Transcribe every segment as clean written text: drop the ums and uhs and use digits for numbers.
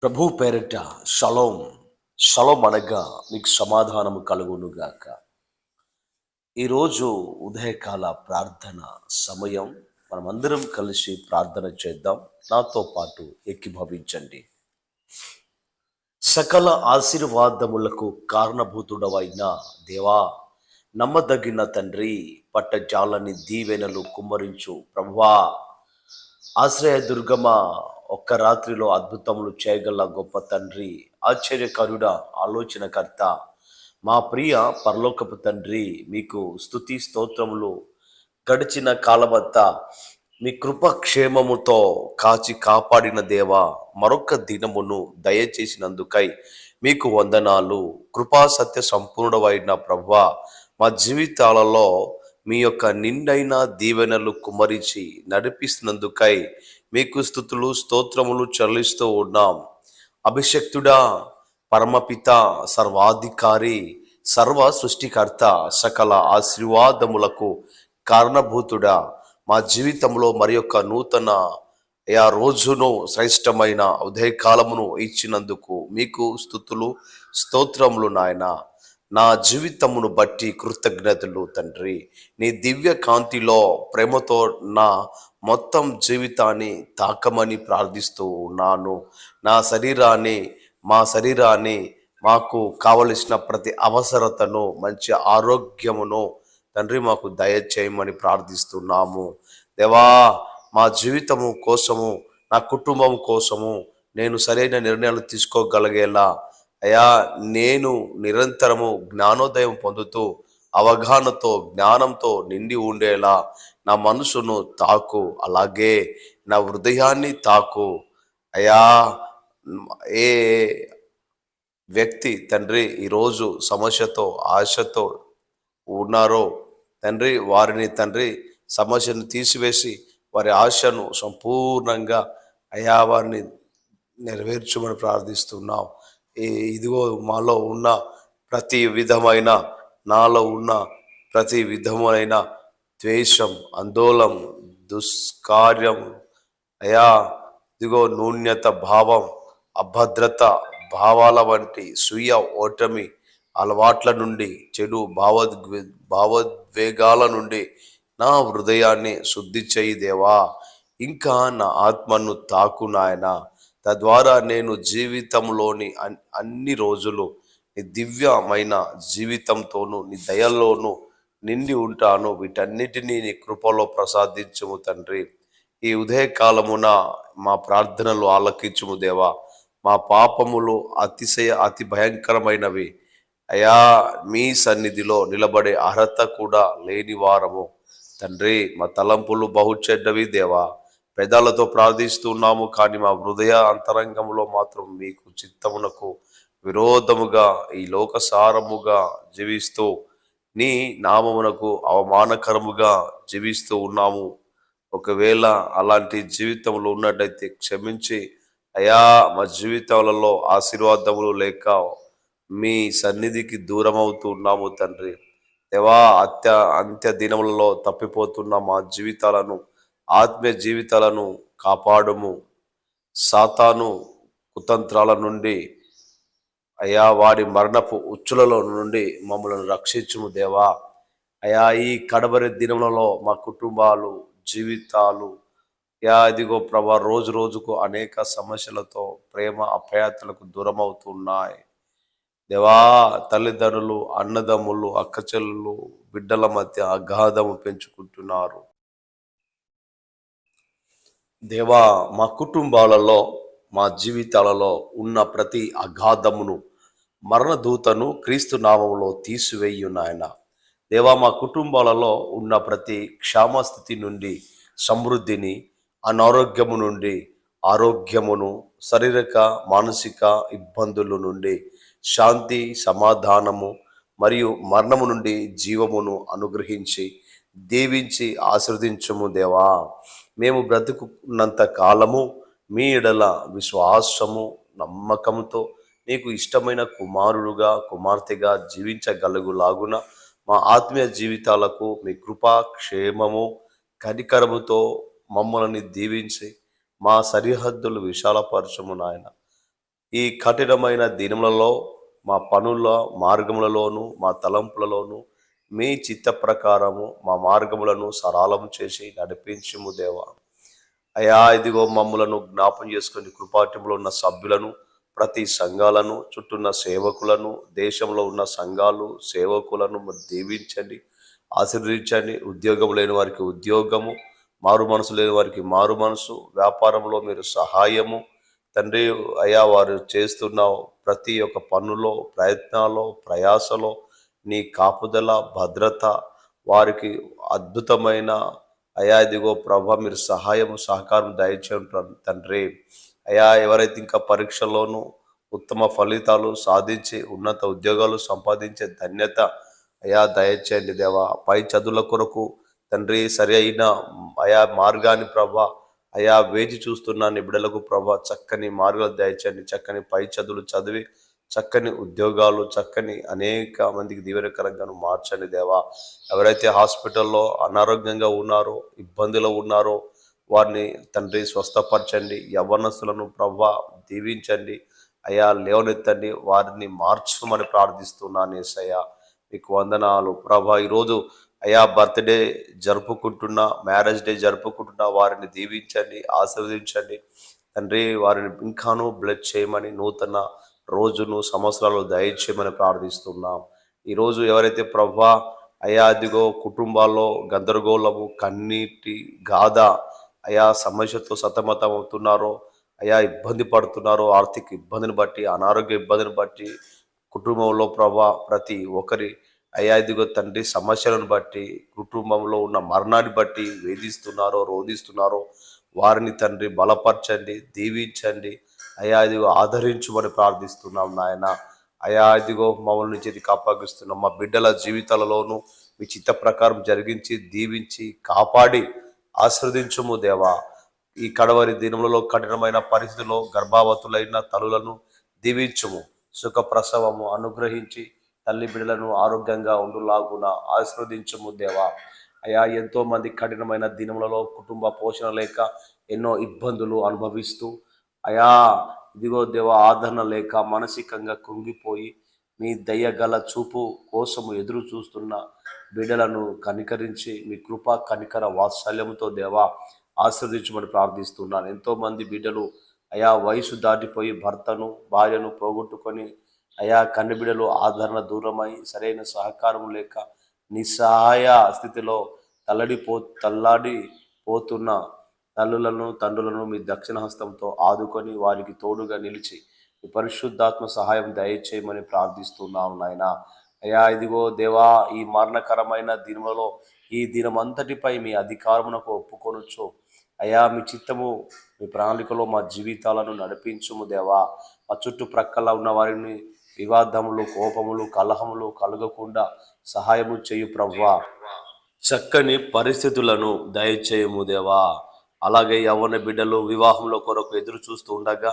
ప్రభు పేరిట shalom. Shalom అనగా మీకు సమాధానము కలుగునుగాక. ఈరోజు ఉదయకాల ప్రార్థన సమయం. మనమందరం కలిసి ప్రార్థన చేద్దాం. నాతో పాటు ఏకీభవించండి. సకల ఆశీర్వాదములకు కారణభూతుడవైన దేవా, నమ్మదగిన తండ్రి, పట్టజాలని దీవెనలు కుమ్మరించు ప్రభువా, ఆశ్రయదుర్గమ, ఒక్క రాత్రిలో అద్భుతములు చేయగల గొప్ప తండ్రి, ఆశ్చర్యకరుడా, ఆలోచనకర్త, మా ప్రియ పరలోకపు తండ్రి, మీకు స్తుతి స్తోత్రములు. గడిచిన కాలమంతా మీ కృపక్షేమముతో కాచి కాపాడిన దేవా, మరొక దినమును దయచేసినందుకై మీకు వందనాలు. కృపా సత్య సంపూర్ణమైన ప్రభువా, మా జీవితాలలో మీ యొక్క నిండైన దీవెనలు కుమ్మరించి నడిపిస్తున్నందుకై మీకు స్తుతులు స్తోత్రములు చెల్లిస్తూ ఉన్నాం. అభిషక్తుడా, పరమపిత, సర్వాధికారి, సర్వ సృష్టికర్త, సకల ఆశీర్వాదములకు కారణభూతుడా, మా జీవితంలో మరి యొక్క నూతన రోజును, శ్రేష్టమైన ఉదయకాలమును ఇచ్చినందుకు మీకు స్తుతులు స్తోత్రములు నాయన. నా జీవితమును బట్టి కృతజ్ఞతలు తండ్రి. నీ దివ్య కాంతిలో ప్రేమతో నా మొత్తం జీవితాన్ని తాకమని ప్రార్థిస్తూ ఉన్నాను. నా శరీరాన్ని, మా శరీరాన్ని, మాకు కావలసిన ప్రతి అవసరతను, మంచి ఆరోగ్యమును తండ్రి మాకు దయచేయమని ప్రార్థిస్తున్నాము. దేవా, మా జీవితము కోసము, నా కుటుంబం కోసము నేను సరైన నిర్ణయాలు తీసుకోగలిగేలా అయా, నేను నిరంతరము జ్ఞానోదయం పొందుతూ అవగాహనతో, జ్ఞానంతో నిండి ఉండేలా నా మనసును తాకు, అలాగే నా హృదయాన్ని తాకు. అయా, ఏ వ్యక్తి తండ్రి ఈరోజు సమస్యతో, ఆశతో ఉన్నారో తండ్రి, వారిని తండ్రి సమస్యను తీసివేసి వారి ఆశను సంపూర్ణంగా అయా వారిని నెరవేర్చమని ప్రార్థిస్తున్నాం. ఇదిగో మాలో ఉన్న ప్రతి విధమైన, నాలో ఉన్న ప్రతి విధమైన ద్వేషం, ఆందోళన, దుష్కార్యం, అయా ఇదిగో న్యూన్యత భావం, అభద్రత భావాల వంటి స్వీయ ఓటమి అలవాట్ల నుండి, చెడు భావోద్వేగాల నుండి నా హృదయాన్ని శుద్ధి చేయి దేవా. ఇంకా నా ఆత్మను తాకు నాయన. తద్వారా నేను జీవితంలోని అన్ని రోజులు నీ దివ్యమైన జీవితంతోనూ, నీ దయల్లోనూ నిండి ఉంటాను. వీటన్నిటినీ నీ కృపలో ప్రసాదించుము తండ్రి. ఈ ఉదయకాలమున మా ప్రార్థనలు ఆలకించుము దేవా. మా పాపములు అతి భయంకరమైనవి అయా. మీ సన్నిధిలో నిలబడే అర్హత కూడా లేని వారము తండ్రి. మా తలంపులు బహు చెడ్డవి దేవా. పెదాలతో ప్రార్థిస్తున్నాము, కానీ మా హృదయ అంతరంగంలో మాత్రం మీకు చిత్తమునకు విరోధముగా, ఈ లోకసారముగా జీవిస్తూ, నీ నామమునకు అవమానకరముగా జీవిస్తూ ఉన్నాము. ఒకవేళ అలాంటి జీవితంలో ఉన్నట్టయితే క్షమించి అయా, మా జీవితాలలో ఆశీర్వాదములు లేక మీ సన్నిధికి దూరం అవుతూ ఉన్నాము తండ్రి. దేవా, అంత్య దినములలో తప్పిపోతున్న మా జీవితాలను, ఆత్మీయ జీవితాలను కాపాడుము. సాతాను కుతంత్రాల నుండి అయా, వాడి మరణపు ఉచ్చులలో నుండి మమ్మల్ని రక్షించుము దేవా. అయా, ఈ కడబరి దినములలో మా కుటుంబాలు, జీవితాలు యా ఇదిగో ప్రభా, రోజు రోజుకు అనేక సమస్యలతో, ప్రేమ అప్యాయతలకు దూరం అవుతున్నాయి దేవా. తల్లిదండ్రులు, అన్నదమ్ములు, అక్కచెల్లులు, బిడ్డల మధ్య అగాధము పెంచుకుంటున్నారు దేవా. మా కుటుంబాలలో, మా జీవితాలలో ఉన్న ప్రతి అగాధమును, మరణదూతను క్రీస్తు నామములో తీసివేయు నాయన. దేవా, మా కుటుంబాలలో ఉన్న ప్రతి క్షామస్థితి నుండి సమృద్ధిని, అనారోగ్యము నుండి ఆరోగ్యమును, శారీరక మానసిక ఇబ్బందుల నుండి శాంతి సమాధానము, మరియు మరణము నుండి జీవమును అనుగ్రహించి దీవించి ఆశీర్వదించుము దేవా. మేము బ్రతుకున్నంత కాలము మీ ఎడల విశ్వాసము, నమ్మకంతో నీకు ఇష్టమైన కుమారుడుగా, కుమార్తెగా జీవించగలుగులాగున మా ఆత్మీయ జీవితాలకు మీ కృపా, క్షేమము, కనికరముతో మమ్మల్ని దీవించి మా సరిహద్దులు విశాలపరచము నాయన. ఈ కఠినమైన దినములలో మా పనుల మార్గములలోను మా తలంపులలోను మీ చిత్త ప్రకారము మా మార్గములను సరళము చేసి నడిపించుము దేవా. అయా ఇదిగో మమ్ములను జ్ఞాపం చేసుకుని కృపాటింలో ఉన్న సభ్యులను, ప్రతి సంఘాలను, చుట్టూన్న సేవకులను, దేశంలో ఉన్న సంఘాలు సేవకులను మీరు దీవించండి, ఆశీర్వదించండి. ఉద్యోగం లేని వారికి ఉద్యోగము, మారు మనసు లేని వారికి మారు మనసు, వ్యాపారంలో మీరు సహాయము తండ్రి. అయా వారు చేస్తున్న ప్రతి ఒక్క పనులో, ప్రయత్నాల్లో, ప్రయాసలో నీ కాపుదల, భద్రత వారికి అద్భుతమైన అయా ఇదిగో ప్రభా మీరు సహాయం సహకారం దయచేయండి తండ్రి. అయా ఎవరైతే ఇంకా పరీక్షల్లోనూ ఉత్తమ ఫలితాలు సాధించి ఉన్నత ఉద్యోగాలు సంపాదించే ధన్యత అయా దయచేయండి దేవా. పై చదువుల కొరకు తండ్రి సరి అయిన అయా మార్గాన్ని ప్రభా అయా వేచి చూస్తున్న నీ బిడ్డలకు ప్రభా చక్కని మార్గాలు దయచేయండి. చక్కని పై చదువులు చదివి చక్కని ఉద్యోగాలు, చక్కని అనేక మందికి దీవెనకరంగాను మార్చండి దేవా. ఎవరైతే హాస్పిటల్లో అనారోగ్యంగా ఉన్నారో, ఇబ్బందులు ఉన్నారో వారిని తండ్రి స్వస్థపరచండి. యవ్వనస్తులను ప్రభా దీవించండి అయా, లేవనెత్తండి, వారిని మార్చమని ప్రార్థిస్తున్నాను యేసయ్యా. మీకు వందనాలు ప్రభా. ఈరోజు అయా బర్త్డే జరుపుకుంటున్న, మ్యారేజ్ డే జరుపుకుంటున్న వారిని దీవించండి, ఆశీర్వదించండి తండ్రి. వారిని ఇంకాను బ్లెస్ చేయమని, నూతన రోజును సంవత్సరాలు దయచేయమని ప్రార్థిస్తున్నాం. ఈరోజు ఎవరైతే ప్రభా అయా అదిగో కుటుంబాల్లో గందరగోళము, కన్నీటి గాథ అయా సమస్యతో సతమతం అవుతున్నారో, అయా ఇబ్బంది పడుతున్నారో, ఆర్థిక ఇబ్బందిని బట్టి, అనారోగ్య ఇబ్బందిని బట్టి, కుటుంబంలో ప్రభా ప్రతి ఒక్కరి అయా ఇదిగో తండ్రి సమస్యలను బట్టి, కుటుంబంలో ఉన్న మరణాన్ని బట్టి వేధిస్తున్నారో, రోధిస్తున్నారో వారిని తండ్రి బలపరచండి, దీవించండి అయా ఇదిగో ఆదరించుమని ప్రార్థిస్తున్నాం నాయన. అయా ఇదిగో మమ్మల్ని చేతికి అప్పగిస్తున్నాం. మా బిడ్డల జీవితాలలోనూ మీ చిత్త ప్రకారం జరిగించి, దీవించి, కాపాడి ఆశీర్వదించుము దేవా. ఈ కడవరి దినములలో కఠినమైన పరిస్థితుల్లో గర్భావతులైన తల్లులను దీవించుము, సుఖ ప్రసవము అనుగ్రహించి తల్లి బిడ్డలను ఆరోగ్యంగా ఉండులాగున ఆశీర్వదించుము దేవా. అయా ఎంతో మంది కఠినమైన దినములలో కుటుంబ పోషణ లేక ఎన్నో ఇబ్బందులు అనుభవిస్తూ అయా ఇదిగో దేవ ఆదరణ లేక మానసికంగా కృంగిపోయి మీ దయ్యగల చూపు కోసము ఎదురు చూస్తున్న బిడ్డలను కనికరించి మీ కృపా కనికర వాత్సల్యంతో దేవా ఆశీర్వదించమని ప్రార్థిస్తున్నాను. ఎంతోమంది బిడ్డలు అయా వయసు దాటిపోయి భర్తను, భార్యను పోగొట్టుకొని అయా కన్ను బిడ్డలు ఆదరణ దూరమై సరైన సహకారం లేక నిస్సహాయ స్థితిలో తల్లాడిపోతున్న తల్లులను, తండ్రులను మీ దక్షిణ హస్తంతో ఆదుకొని వారికి తోడుగా నిలిచి మీ పరిశుద్ధాత్మ సహాయం దయచేయమని ప్రార్థిస్తున్నాం నాయన. అయా ఇదిగో దేవా ఈ మరణకరమైన దినములో ఈ దినమంతటిపై మీ అధికారమునకు ఒప్పుకొనొచ్చు అయా. మీ చిత్తము, మీ ప్రణాళికలో మా జీవితాలను నడిపించుము దేవా. మా చుట్టుప్రక్కల ఉన్న వారిని వివాదములు, కోపములు, కలహములు కలగకుండా సహాయము చేయు ప్రభువా. చక్కని పరిస్థితులను దయచేయము దేవా. అలాగే యవ్వన బిడ్డలు వివాహంలో కొరకు ఎదురు చూస్తూ ఉండగా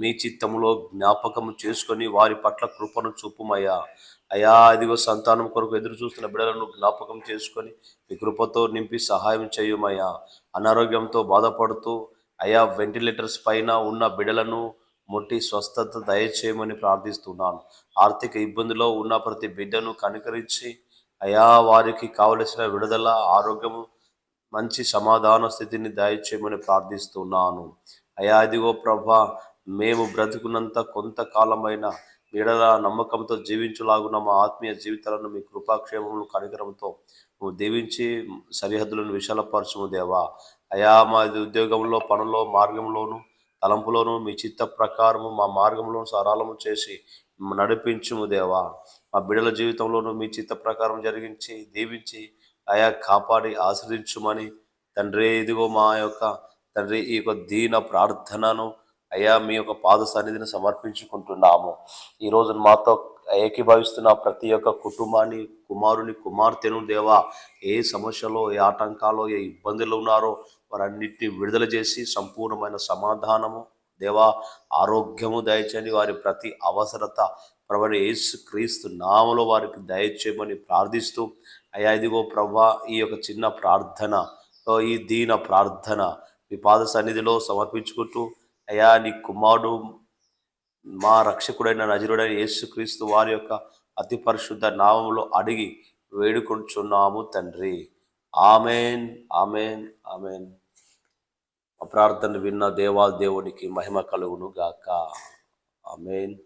మీ చిత్తములో జ్ఞాపకము చేసుకొని వారి పట్ల కృపను చూపుమయ్యా. అయా ఇదిగో సంతానం కొరకు ఎదురు చూస్తున్న బిడ్డలను జ్ఞాపకం చేసుకొని మీ కృపతో నింపి సహాయం చేయుమయ్యా. అనారోగ్యంతో బాధపడుతూ అయా వెంటిలేటర్స్ పైన ఉన్న బిడ్డలను ముట్టి స్వస్థత దయచేయమని ప్రార్థిస్తున్నాను. ఆర్థిక ఇబ్బందిలో ఉన్న ప్రతి బిడ్డను కనికరించి అయా వారికి కావలసిన విడుదల, ఆరోగ్యము, మంచి సమాధాన స్థితిని దయచేయమని ప్రార్థిస్తున్నాను. అయా ఇదిగో ప్రభా మేము బ్రతుకున్నంత కొంతకాలమైన ఎడల నమ్మకంతో జీవించులాగున్న మా ఆత్మీయ జీవితాలను మీ కృపాక్షేమములు కనికరంతో నువ్వు దీవించి సరిహద్దులను విశాలపరచుము దేవా. అయా మా ఉద్యోగంలో, పనుల్లో, మార్గంలోను, తలంపులోను మీ చిత్త ప్రకారము మా మార్గంలో సరళము చేసి నడిపించుము దేవా. మా బిడ్డల జీవితంలోనూ మీ చిత్త ప్రకారం జరిగించి దీవించి అయా కాపాడి ఆశ్రదించుమని తండ్రి ఇదిగో మా యొక్క తండ్రి ఈ యొక్క దీన ప్రార్థనను అయ్యా మీ యొక్క పాద సన్నిధిని సమర్పించుకుంటున్నాము. ఈరోజు మాతో ఏకీభవిస్తున్న ప్రతి ఒక్క కుటుంబాన్ని, కుమారుని, కుమార్తెను దేవా ఏ సమస్యలో, ఏ ఆటంకాలో, ఏ ఇబ్బందులు ఉన్నారో వారన్నిటిని విడుదల చేసి సంపూర్ణమైన సమాధానము దేవా, ఆరోగ్యము దయచేయండి. వారి ప్రతి అవసరత ప్రభు యేసు క్రీస్తు నామములో వారికి దయచేయమని ప్రార్థిస్తూ అయ్యా ఇదిగో ప్రభా ఈ యొక్క చిన్న ప్రార్థన, ఈ దీన ప్రార్థన మీ పాద సన్నిధిలో సమర్పించుకుంటూ అయ్యా నీ కుమారుడు మా రక్షకుడైన నజరుడైన యేసుక్రీస్తు వారి యొక్క అతి పరిశుద్ధ నామములో అడిగి వేడుకొంచున్నాము తండ్రి. Amen, amen, amen. మా ప్రార్థన విన్న దేవునికి మహిమ కలుగును గాక. ఆమెన్.